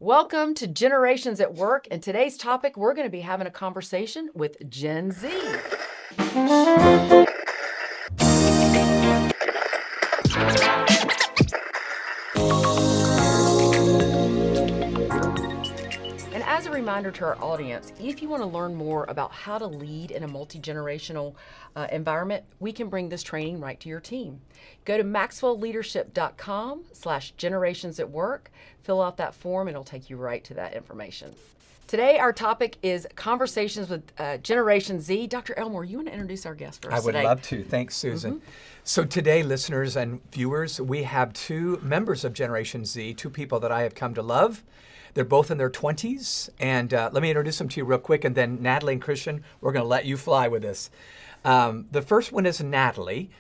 Welcome to Generations at Work, and today's topic, we're going to be having a conversation with Gen Z. And as a reminder to our audience, if you want to learn more about how to lead in a multi-generational environment, we can bring this training right to your team. Go to maxwellleadership.com/generations at work, fill out that form, and it'll take you right to that information. Today, our topic is conversations with Generation Z. Dr. Elmore, you want to introduce our guest for us today? I would love to. Thanks, Susan. So today, listeners and viewers, we have two members of Generation Z, two people that I have come to love. They're both in their 20s, and let me introduce them to you real quick, and then Natalie and Christian, we're going to let you fly with this. The first one is Natalie.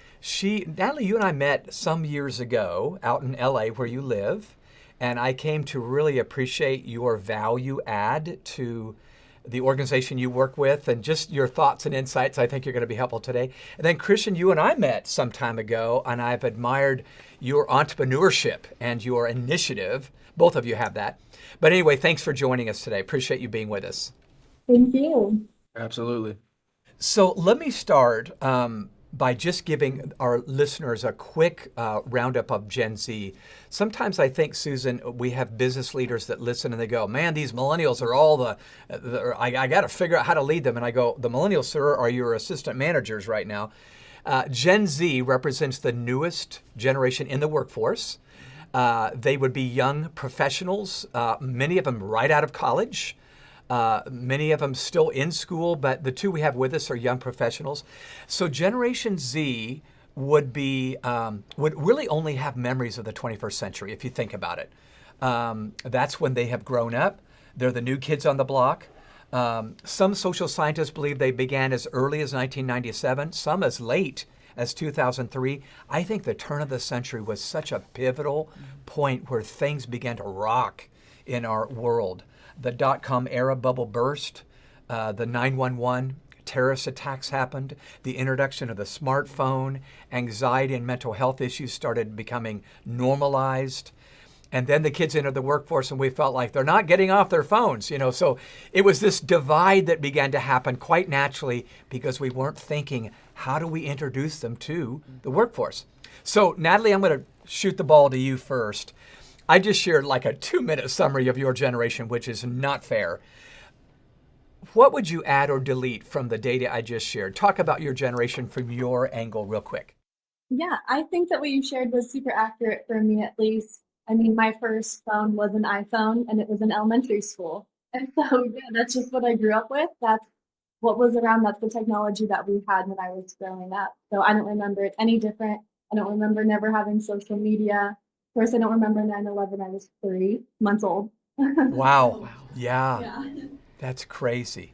Natalie, you and I met some years ago out in LA where you live, and I came to really appreciate your value add to the organization you work with and just your thoughts and insights. I think you're going to be helpful today. And then Christian, you and I met some time ago, and I've admired your entrepreneurship and your initiative. Both of you have that. But anyway, thanks for joining us today. Appreciate you being with us. Thank you. Absolutely. So let me start by just giving our listeners a quick roundup of Gen Z. Sometimes I think, Susan, we have business leaders that listen and they go, man, these millennials are all I got to figure out how to lead them. And I go, the millennials, sir, are your assistant managers right now. Gen Z represents the newest generation in the workforce. They would be young professionals, many of them right out of college. Many of them still in school, but the two we have with us are young professionals. So Generation Z would really only have memories of the 21st century, if you think about it. That's when they have grown up. They're the new kids on the block. Some social scientists believe they began as early as 1997, some as late as 2003. I think the turn of the century was such a pivotal point where things began to rock in our world. The dot-com era bubble burst, the 911 terrorist attacks happened, the introduction of the smartphone, anxiety and mental health issues started becoming normalized. And then the kids entered the workforce and we felt like they're not getting off their phones, So it was this divide that began to happen quite naturally because we weren't thinking, how do we introduce them to the workforce? So Natalie, I'm going to shoot the ball to you first. I just shared like a 2-minute summary of your generation, which is not fair. What would you add or delete from the data I just shared? Talk about your generation from your angle real quick. Yeah, I think that what you shared was super accurate for me, at least. I mean, my first phone was an iPhone and it was in elementary school. And so, yeah, that's just what I grew up with. That's what was around. That's the technology that we had when I was growing up. So I don't remember it any different. I don't remember never having social media. Of course, I don't remember 9/11. I was 3 months old. Wow. Yeah. That's crazy.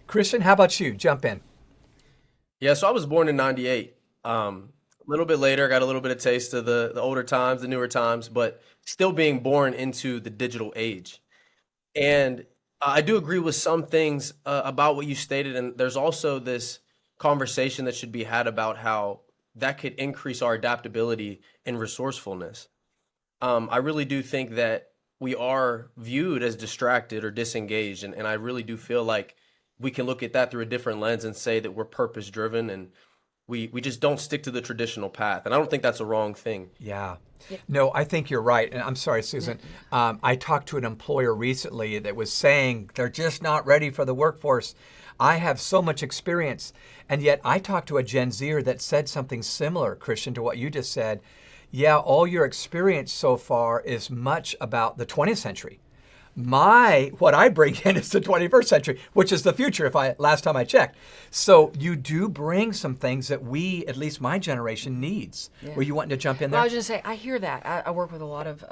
Christian, how about you? Jump in. Yeah, so I was born in 98. A little bit later, got a little bit of taste of the older times, the newer times, but still being born into the digital age. And I do agree with some things about what you stated. And there's also this conversation that should be had about how that could increase our adaptability and resourcefulness. I really do think that we are viewed as distracted or disengaged. And I really do feel like we can look at that through a different lens and say that we're purpose driven and we just don't stick to the traditional path. And I don't think that's a wrong thing. Yeah. No, I think you're right. And I'm sorry, Susan. I talked to an employer recently that was saying they're just not ready for the workforce. I have so much experience. And yet I talked to a Gen Zer that said something similar, Christian, to what you just said. Yeah, all your experience so far is much about the 20th century. What I bring in is the 21st century, which is the future last time I checked. So you do bring some things that we, at least my generation, needs. Yeah. Were you wanting to jump in there? Well, I was just saying, I hear that. I work with a lot of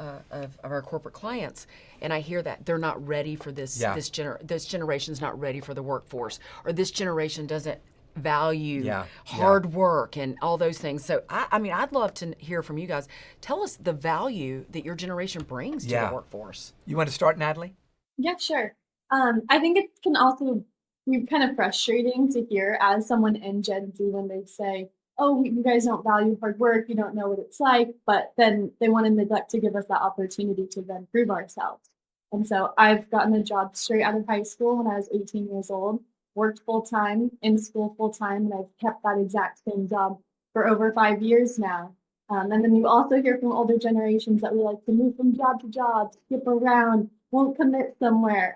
our corporate clients, and I hear that they're not ready for this. Yeah. This generation's not ready for the workforce, or this generation doesn't value hard work and all those things. So I mean, I'd love to hear from you guys. Tell us the value that your generation brings to the workforce. You want to start, Natalie? Yeah, sure. I think it can also be kind of frustrating to hear as someone in Gen Z when they say, oh, you guys don't value hard work, you don't know what it's like, but then they want to neglect to give us that opportunity to then prove ourselves. And so I've gotten a job straight out of high school when I was 18 years old, worked full time, in school full time, and I've kept that exact same job for over 5 years now. And then you also hear from older generations that we like to move from job to job, skip around, won't commit somewhere.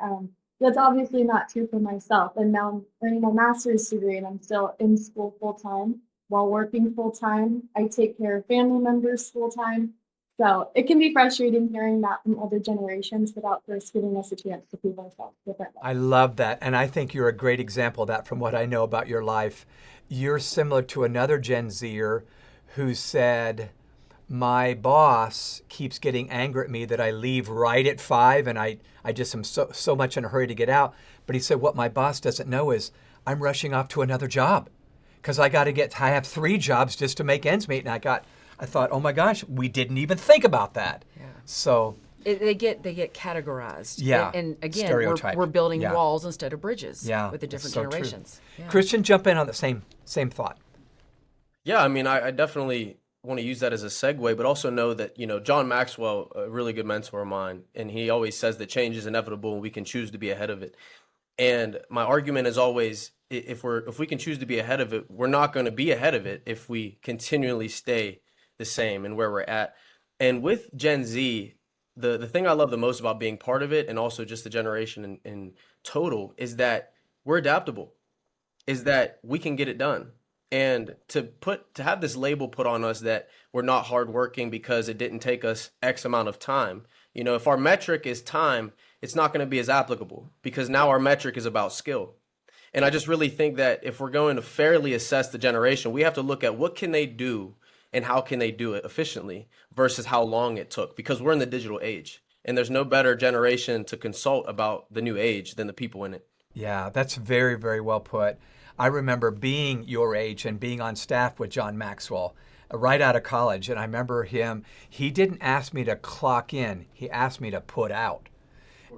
That's obviously not true for myself. And now I'm earning my master's degree and I'm still in school full time while working full time. I take care of family members full time. So it can be frustrating hearing that from older generations without first giving us a chance to prove ourselves differently. I love that. And I think you're a great example of that from what I know about your life. You're similar to another Gen Zer who said, my boss keeps getting angry at me that I leave right at 5 and I just am so much in a hurry to get out. But he said, what my boss doesn't know is I'm rushing off to another job because I have 3 jobs just to make ends meet. And I thought, oh my gosh, we didn't even think about that. Yeah. So they get categorized. Yeah. And again, stereotyped. we're building Yeah. walls instead of bridges Yeah. with the different So true. generations. Yeah. Christian, jump in on the same thought. Yeah, I mean, I definitely want to use that as a segue, but also know that, John Maxwell, a really good mentor of mine, and he always says that change is inevitable and we can choose to be ahead of it. And my argument is always, if we can choose to be ahead of it, we're not going to be ahead of it if we continually stay the same and where we're at. And with Gen Z, the thing I love the most about being part of it, and also just the generation in total, is that we're adaptable, is that we can get it done. And to have this label put on us that we're not hardworking because it didn't take us X amount of time. If our metric is time, it's not going to be as applicable because now our metric is about skill. And I just really think that if we're going to fairly assess the generation, we have to look at what can they do and how can they do it efficiently versus how long it took, because we're in the digital age and there's no better generation to consult about the new age than the people in it. Yeah, that's very, very well put. I remember being your age and being on staff with John Maxwell right out of college. And I remember he didn't ask me to clock in. He asked me to put out.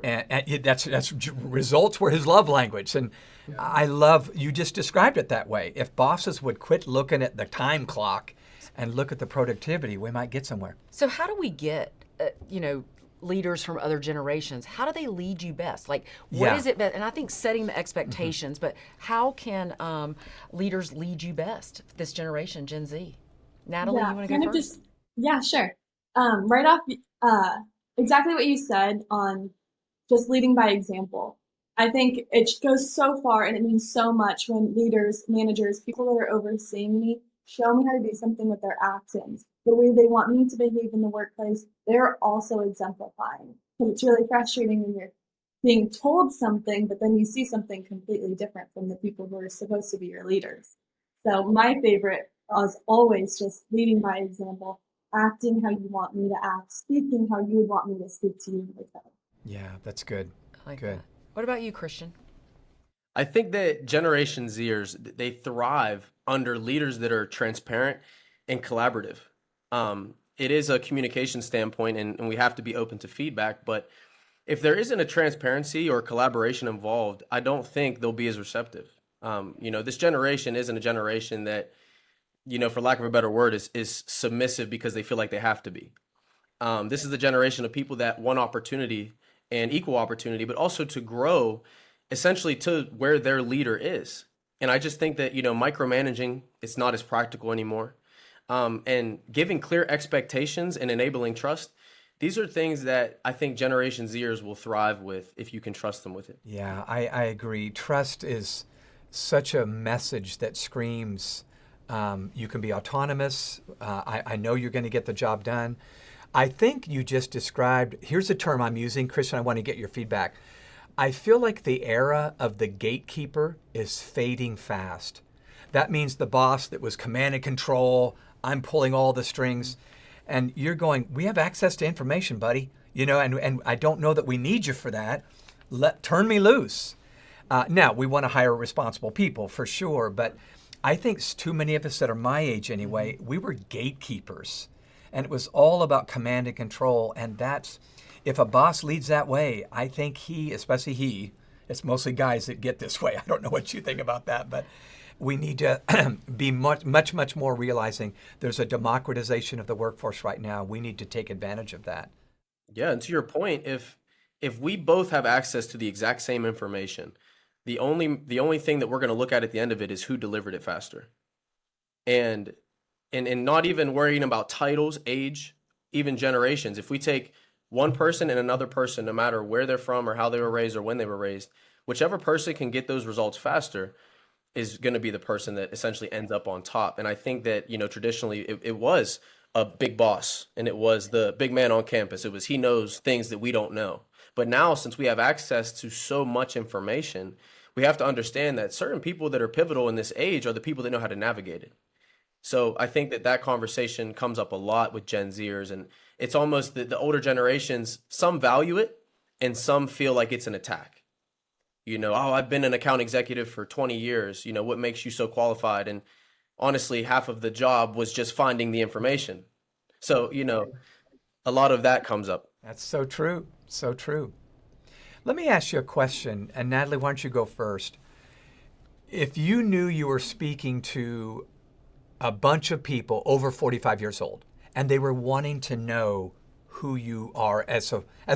And that's results were his love language. And I love, you just described it that way. If bosses would quit looking at the time clock and look at the productivity, we might get somewhere. So how do we get, leaders from other generations? How do they lead you best? Like, what is it? And I think setting the expectations, but how can leaders lead you best, this generation, Gen Z? Natalie, you want to go first? Sure. Right off, exactly what you said on just leading by example. I think it goes so far and it means so much when leaders, managers, people that are overseeing me show me how to do something with their actions. The way they want me to behave in the workplace, they're also exemplifying. Because it's really frustrating when you're being told something, but then you see something completely different from the people who are supposed to be your leaders. So my favorite is always just leading by example, acting how you want me to act, speaking how you would want me to speak to you in return. Yeah, that's good. I like that. What about you, Christian? I think that Generation Zers, they thrive under leaders that are transparent and collaborative. It is a communication standpoint and we have to be open to feedback, but if there isn't a transparency or collaboration involved, I don't think they'll be as receptive. This generation isn't a generation that, for lack of a better word, is submissive because they feel like they have to be. This is the generation of people that want opportunity and equal opportunity, but also to grow essentially to where their leader is. And I just think that, micromanaging, it's not as practical anymore. And giving clear expectations and enabling trust, these are things that I think Generation Zers will thrive with if you can trust them with it. Yeah, I agree. Trust is such a message that screams, you can be autonomous. I know you're going to get the job done. I think you just described, here's a term I'm using. Christian, I want to get your feedback. I feel like the era of the gatekeeper is fading fast. That means the boss that was command and control, I'm pulling all the strings, and you're going, we have access to information, buddy, and I don't know that we need you for that. Turn me loose. Now, we want to hire responsible people for sure, but I think too many of us that are my age anyway, we were gatekeepers, and it was all about command and control, and that's, if a boss leads that way, I think especially it's mostly guys that get this way. I don't know what you think about that, but we need to be much more realizing there's a democratization of the workforce right now. We need to take advantage of that. Yeah, and to your point, if if we both have access to the exact same information, the only thing that we're going to look at the end of it is who delivered it faster. And not even worrying about titles, age, even generations. If we take one person and another person, no matter where they're from or how they were raised or when they were raised, whichever person can get those results faster is going to be the person that essentially ends up on top. And I think that, traditionally it was a big boss and it was the big man on campus. It was, he knows things that we don't know. But now, since we have access to so much information, we have to understand that certain people that are pivotal in this age are the people that know how to navigate it. So I think that conversation comes up a lot with Gen Zers, and it's almost the older generations, some value it and some feel like it's an attack. Oh, I've been an account executive for 20 years. What makes you so qualified? And honestly, half of the job was just finding the information. So, a lot of that comes up. That's so true. So true. Let me ask you a question. And Natalie, why don't you go first? If you knew you were speaking to a bunch of people over 45 years old, and they were wanting to know who you are as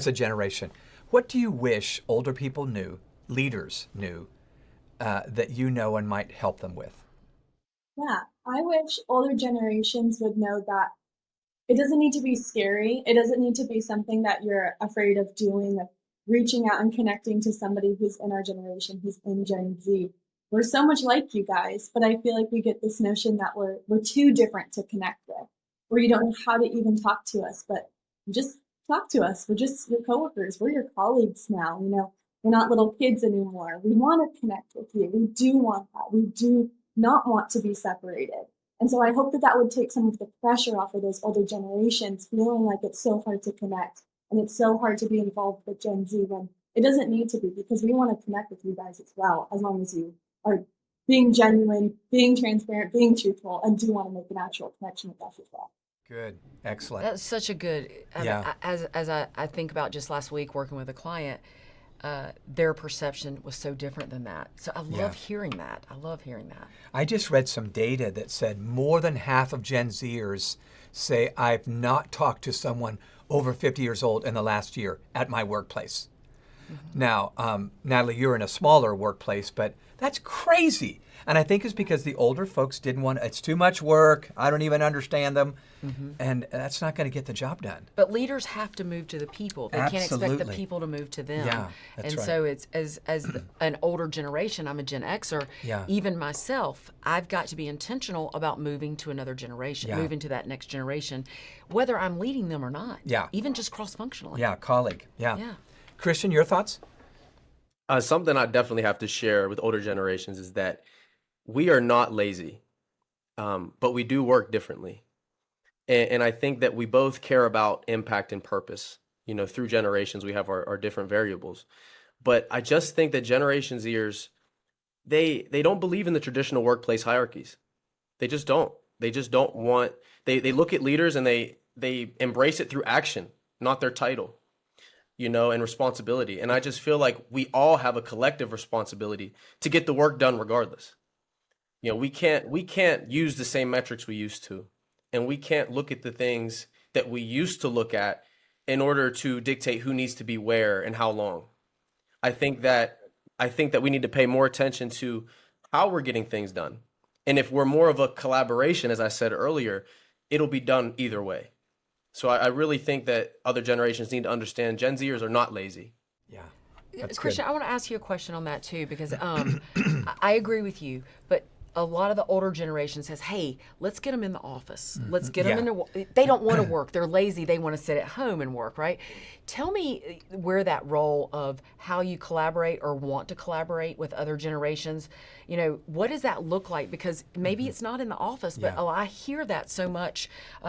a generation, what do you wish older people knew, leaders knew, that and might help them with? Yeah, I wish older generations would know that it doesn't need to be scary. It doesn't need to be something that you're afraid of doing, of reaching out and connecting to somebody who's in our generation, who's in Gen Z. We're so much like you guys, but I feel like we get this notion that we're too different to connect with, where you don't know how to even talk to us, but just talk to us. We're just your coworkers. We're your colleagues now. We're not little kids anymore. We want to connect with you. We do want that. We do not want to be separated. And so I hope that would take some of the pressure off of those older generations, feeling like it's so hard to connect and it's so hard to be involved with Gen Z when it doesn't need to be, because we want to connect with you guys as well, as long as you are being genuine, being transparent, being truthful, and do want to make an actual connection with us as well. Good. Excellent. That's such a good, Yeah. As I think about just last week working with a client, their perception was so different than that. So I love hearing that. I just read some data that said more than half of Gen Zers say, I've not talked to someone over 50 years old in the last year at my workplace. Mm-hmm. Now, Natalie, you're in a smaller workplace, but that's crazy. And I think it's because the older folks didn't want, it's too much work, I don't even understand them, and that's not going to get the job done. But leaders have to move to the people. They can't expect the people to move to them. Yeah, that's right. So it's as an older generation, I'm a Gen Xer, even myself, I've got to be intentional about moving to another generation, moving to that next generation, whether I'm leading them or not, even just cross-functionally. Yeah, colleague, yeah. Christian, your thoughts? Something I definitely have to share with older generations is that we are not lazy, but we do work differently. And I think that we both care about impact and purpose. Through generations, we have our different variables. But I just think that Generation Zers, they don't believe in the traditional workplace hierarchies. They just don't. They just don't want, they look at leaders and they embrace it through action, not their title, and responsibility. And I just feel like we all have a collective responsibility to get the work done regardless. We can't use the same metrics we used to, and we can't look at the things that we used to look at in order to dictate who needs to be where and how long. I think that we need to pay more attention to how we're getting things done. And if we're more of a collaboration, as I said earlier, it'll be done either way. So I really think that other generations need to understand Gen Zers are not lazy. Yeah. Christian, I want to ask you a question on that too, because I agree with you, but a lot of the older generation says, hey, let's get them in the office. Let's get them into, they don't want to work. They're lazy. They want to sit at home and work, right? Tell me where that role of how you collaborate or want to collaborate with other generations, what does that look like? Because maybe it's not in the office, but I hear that so much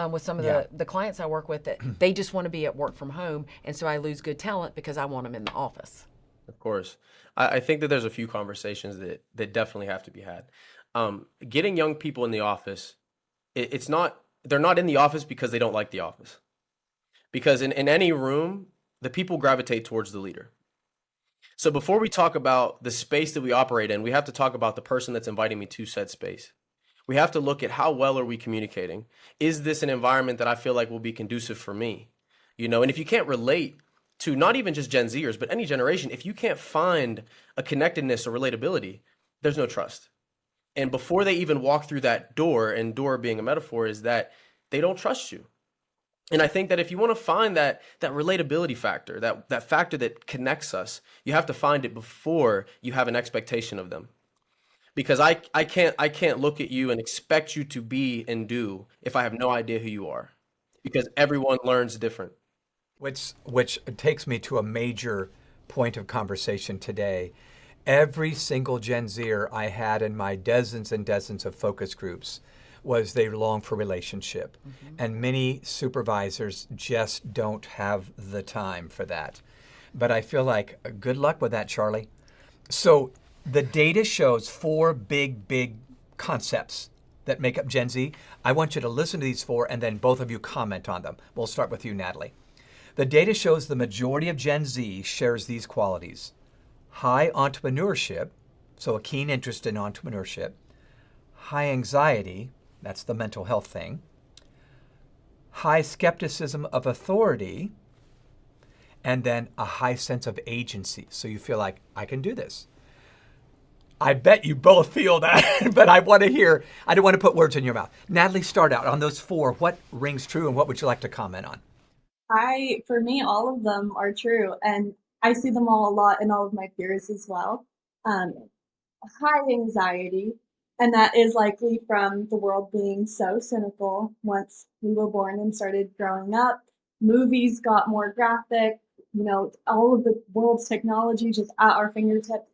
with some of the clients I work with, that they just want to be at work from home. And so I lose good talent because I want them in the office. Of course. I think that there's a few conversations that definitely have to be had. Getting young people in the office, they're not in the office because they don't like the office. Because in any room, the people gravitate towards the leader. So before we talk about the space that we operate in, we have to talk about the person that's inviting me to said space. We have to look at how well are we communicating? Is this an environment that I feel like will be conducive for me? And if you can't relate to not even just Gen Zers, but any generation, if you can't find a connectedness or relatability, there's no trust. And before they even walk through that door, and door being a metaphor, is that they don't trust you. And I think that if you want to find that relatability factor, that factor that connects us, you have to find it before you have an expectation of them. Because I can't look at you and expect you to be and do if I have no idea who you are. Because everyone learns different. Which takes me to a major point of conversation today. Every single Gen Zer I had in my dozens and dozens of focus groups was they long for relationship. And many supervisors just don't have the time for that. But I feel like good luck with that, Charlie. So the data shows 4 big concepts that make up Gen Z. I want you to listen to these 4 and then both of you comment on them. We'll start with you, Natalie. The data shows the majority of Gen Z shares these qualities. High entrepreneurship, so a keen interest in entrepreneurship. High anxiety, that's the mental health thing. High skepticism of authority. And then a high sense of agency. So you feel like, I can do this. I bet you both feel that, but I don't want to put words in your mouth. Natalie, start out on those 4. What rings true and what would you like to comment on? For me, all of them are true, and I see them all a lot in all of my peers as well. High anxiety, and that is likely from the world being so cynical once we were born and started growing up. Movies got more graphic, all of the world's technology just at our fingertips.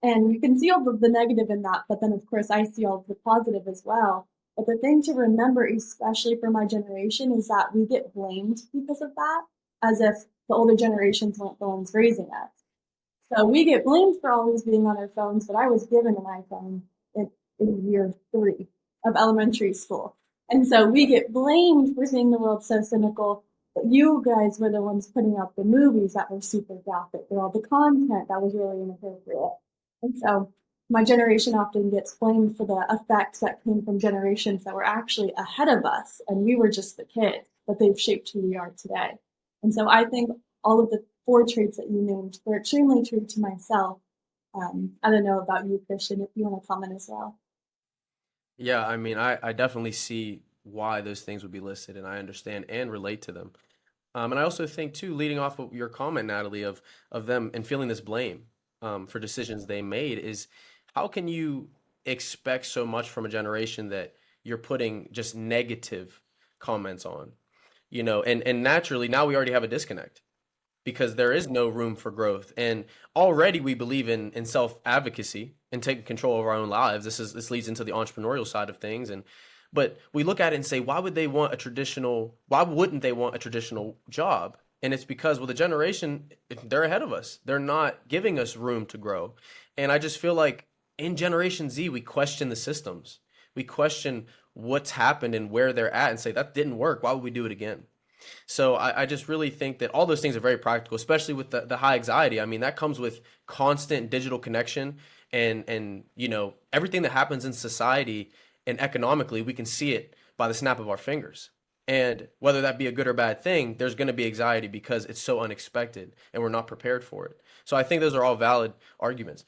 And you can see all of the negative in that, but then of course I see all of the positive as well. But the thing to remember, especially for my generation, is that we get blamed because of that, as if the older generations weren't the ones raising us. So we get blamed for always being on our phones, but I was given an iPhone in year 3 of elementary school. And so we get blamed for seeing the world so cynical, but you guys were the ones putting out the movies that were super graphic, or all the content that was really inappropriate. And so my generation often gets blamed for the effects that came from generations that were actually ahead of us, and we were just the kids, but they've shaped who we are today. And so I think all of the 4 traits that you named were extremely true to myself. I don't know about you, Christian, if you want to comment as well. Yeah, I mean, I definitely see why those things would be listed, and I understand and relate to them. And I also think, too, leading off of your comment, Natalie, of them and feeling this blame for decisions they made, is how can you expect so much from a generation that you're putting just negative comments on? And naturally, now we already have a disconnect because there is no room for growth. And already we believe in self-advocacy and taking control of our own lives. This leads into the entrepreneurial side of things. But we look at it and say, why wouldn't they want a traditional job? And it's because, well, the generation, they're ahead of us. They're not giving us room to grow. And I just feel like in Generation Z, we question the systems. We question what's happened and where they're at and say, that didn't work. Why would we do it again? So I just really think that all those things are very practical, especially with the high anxiety. I mean, that comes with constant digital connection and everything that happens in society and economically, we can see it by the snap of our fingers. And whether that be a good or bad thing, there's going to be anxiety because it's so unexpected and we're not prepared for it. So I think those are all valid arguments.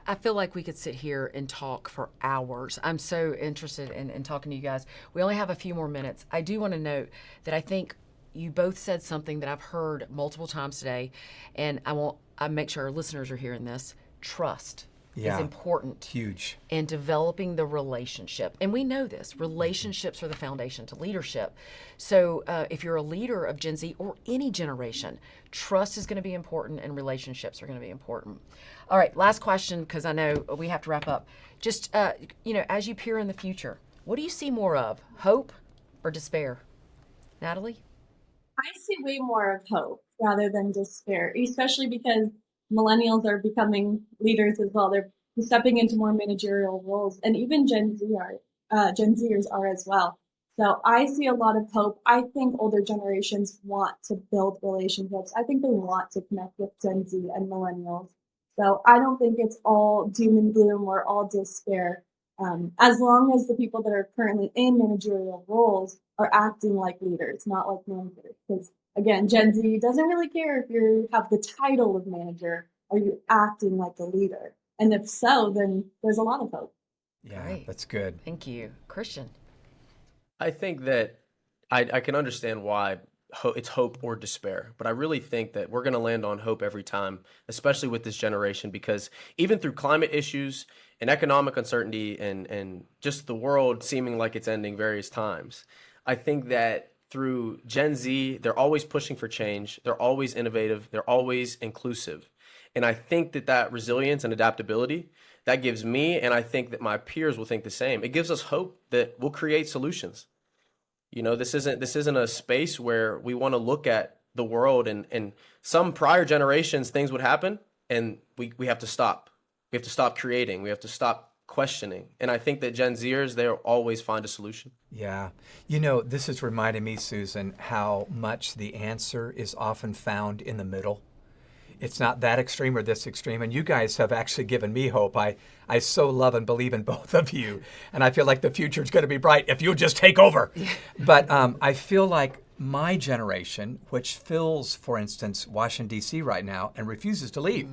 I feel like we could sit here and talk for hours. I'm so interested in talking to you guys. We only have a few more minutes. I do want to note that I think you both said something that I've heard multiple times today, and I make sure our listeners are hearing this. Trust is important. Huge. In developing the relationship. And we know this. Relationships are the foundation to leadership. So if you're a leader of Gen Z or any generation, trust is going to be important and relationships are going to be important. All right, last question, because I know we have to wrap up. Just, as you peer in the future, what do you see more of, hope or despair? Natalie? I see way more of hope rather than despair, especially because millennials are becoming leaders as well. They're stepping into more managerial roles, and even Gen Zers are as well. So I see a lot of hope. I think older generations want to build relationships. I think they want to connect with Gen Z and millennials. So I don't think it's all doom and gloom or all despair. As long as the people that are currently in managerial roles are acting like leaders, not like managers, because again, Gen Z doesn't really care if you have the title of manager. Are you acting like a leader? And if so, then there's a lot of hope. Yeah, Great. that's good. Thank you. Christian. I think that I can understand why it's hope or despair, but I really think that we're going to land on hope every time, especially with this generation, because even through climate issues and economic uncertainty and just the world seeming like it's ending various times, I think that through Gen Z, they're always pushing for change. They're always innovative. They're always inclusive. And I think that that resilience and adaptability that gives me, and I think that my peers will think the same. It gives us hope that we'll create solutions. You know, this isn't a space where we want to look at the world and some prior generations, things would happen and we have to stop. We have to stop creating. We have to stop questioning. And I think that Gen Zers, they'll always find a solution. Yeah. You know, this is reminding me, Susan, how much the answer is often found in the middle. It's not that extreme or this extreme. And you guys have actually given me hope. I so love and believe in both of you. And I feel like the future is going to be bright if you just take over. But I feel like my generation, which fills, for instance, Washington, D.C. right now and refuses to leave,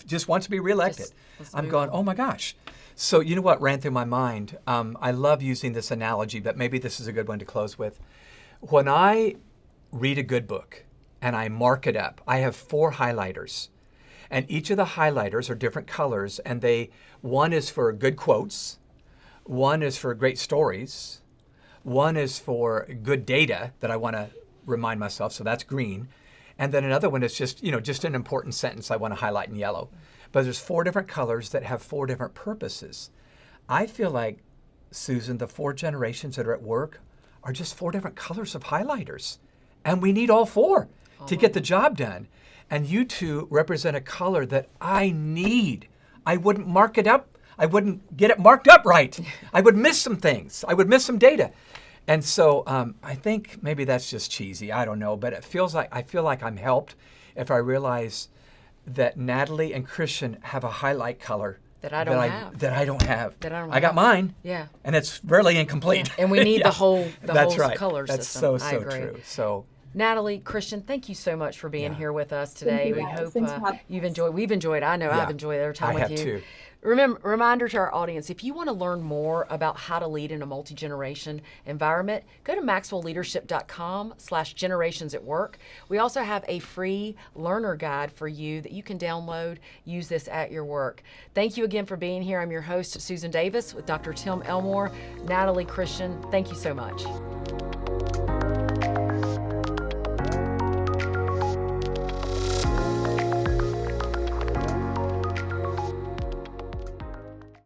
just wants to be reelected. I'm going, oh my gosh. So you know what ran through my mind? I love using this analogy, but maybe this is a good one to close with. When I read a good book, and I mark it up. I have 4 highlighters, and each of the highlighters are different colors, and one is for good quotes, one is for great stories, one is for good data that I want to remind myself, so that's green, and then another one is just an important sentence I want to highlight in yellow. But there's 4 different colors that have 4 different purposes. I feel like, Susan, the 4 generations that are at work are just 4 different colors of highlighters, and we need all 4 to get the job done. And you two represent a color that I need. I wouldn't mark it up. I wouldn't get it marked up right. I would miss some things. I would miss some data. And so I think maybe that's just cheesy. I don't know. But I feel like I'm helped if I realize that Natalie and Christian have a highlight color that I don't have. I got mine. Yeah. And it's really incomplete. Yeah. And we need Yeah. the whole That's right. color That's system. so I agree. true. So Natalie, Christian, thank you so much for being here with us today. We hope we've enjoyed. I know I've enjoyed our time with you. Too. Reminder to our audience, if you want to learn more about how to lead in a multi-generation environment, go to maxwellleadership.com/generations at work. We also have a free learner guide for you that you can download. Use this at your work. Thank you again for being here. I'm your host, Susan Davis, with Dr. Tim Elmore, Natalie Christian. Thank you so much.